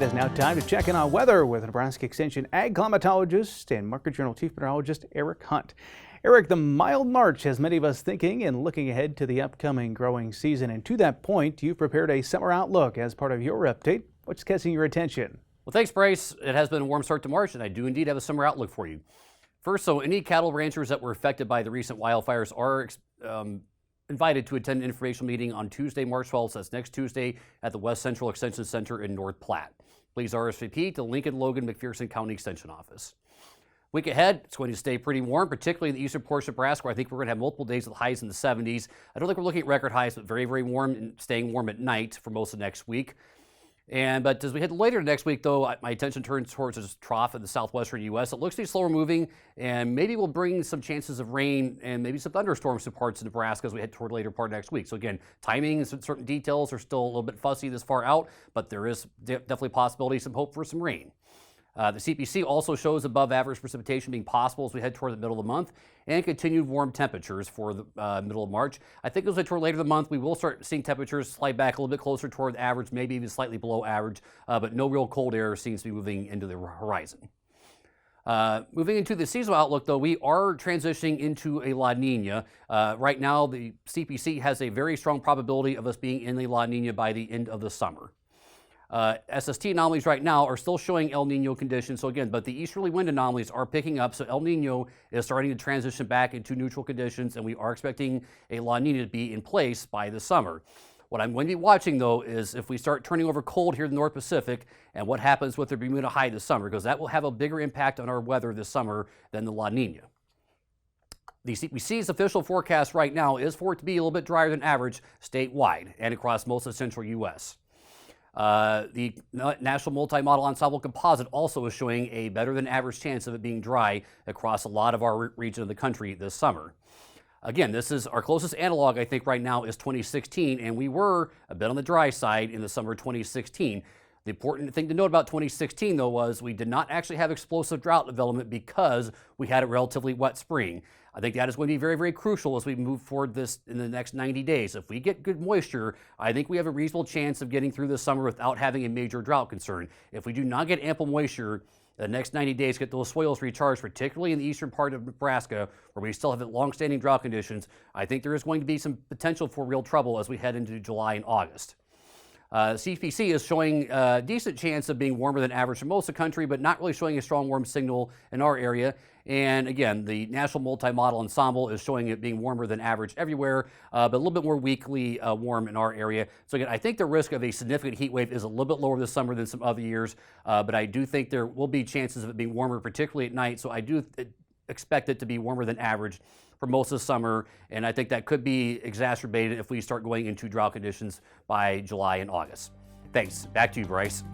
It is now time to check in on weather with Nebraska Extension Ag Climatologist and Market Journal Chief Meteorologist Eric Hunt. Eric, the mild March has many of us thinking and looking ahead to the upcoming growing season. And to that point, you've prepared a summer outlook as part of your update. What's catching your attention? Well, thanks, Bryce. It has been a warm start to March, and I do indeed have a summer outlook for you. First, so any cattle ranchers that were affected by the recent wildfires are invited to attend an informational meeting on Tuesday, March 12th. That's next Tuesday at the West Central Extension Center in North Platte. Please RSVP to Lincoln, Logan, McPherson County Extension Office. Week ahead, it's going to stay pretty warm, particularly in the eastern portion of Nebraska, where I think we're going to have multiple days with highs in the 70s. I don't think we're looking at record highs, but very, very warm and staying warm at night for most of next week. But as we head later next week, though, my attention turns towards this trough in the southwestern U.S. It looks to be slower moving, and maybe we'll bring some chances of rain and maybe some thunderstorms to parts of Nebraska as we head toward the later part of next week. So again, timing and certain details are still a little bit fussy this far out, but there is definitely possibility, some hope for some rain. The CPC also shows above average precipitation being possible as we head toward the middle of the month, and continued warm temperatures for the middle of March. I think as we head toward later in the month, we will start seeing temperatures slide back a little bit closer toward the average, maybe even slightly below average, but no real cold air seems to be moving into the horizon. Moving into the seasonal outlook, though, we are transitioning into a La Nina. Right now, the CPC has a very strong probability of us being in a La Nina by the end of the summer. SST anomalies right now are still showing El Nino conditions. So again, but the easterly wind anomalies are picking up. So El Nino is starting to transition back into neutral conditions, and we are expecting a La Nina to be in place by the summer. What I'm going to be watching, though, is if we start turning over cold here in the North Pacific and what happens with the Bermuda High this summer, because that will have a bigger impact on our weather this summer than the La Nina. The CPC's official forecast right now is for it to be a little bit drier than average statewide and across most of the central U.S. The National Multi-Model Ensemble Composite also is showing a better than average chance of it being dry across a lot of our region of the country this summer. Again, this is our closest analog, I think, right now is 2016, and we were a bit on the dry side in the summer of 2016. The important thing to note about 2016, though, was we did not actually have explosive drought development because we had a relatively wet spring. I think that is going to be very, very crucial as we move forward this in the next 90 days. If we get good moisture, I think we have a reasonable chance of getting through this summer without having a major drought concern. If we do not get ample moisture, the next 90 days get those soils recharged, particularly in the eastern part of Nebraska, where we still have long-standing drought conditions, I think there is going to be some potential for real trouble as we head into July and August. CPC is showing a decent chance of being warmer than average for most of the country, but not really showing a strong warm signal in our area. And again, the National Multi-Model Ensemble is showing it being warmer than average everywhere, but a little bit more weakly warm in our area. So again, I think the risk of a significant heat wave is a little bit lower this summer than some other years, but I do think there will be chances of it being warmer, particularly at night. So I do expect it to be warmer than average for most of the summer, and I think that could be exacerbated if we start going into drought conditions by July and August. Thanks. Back to you, Bryce.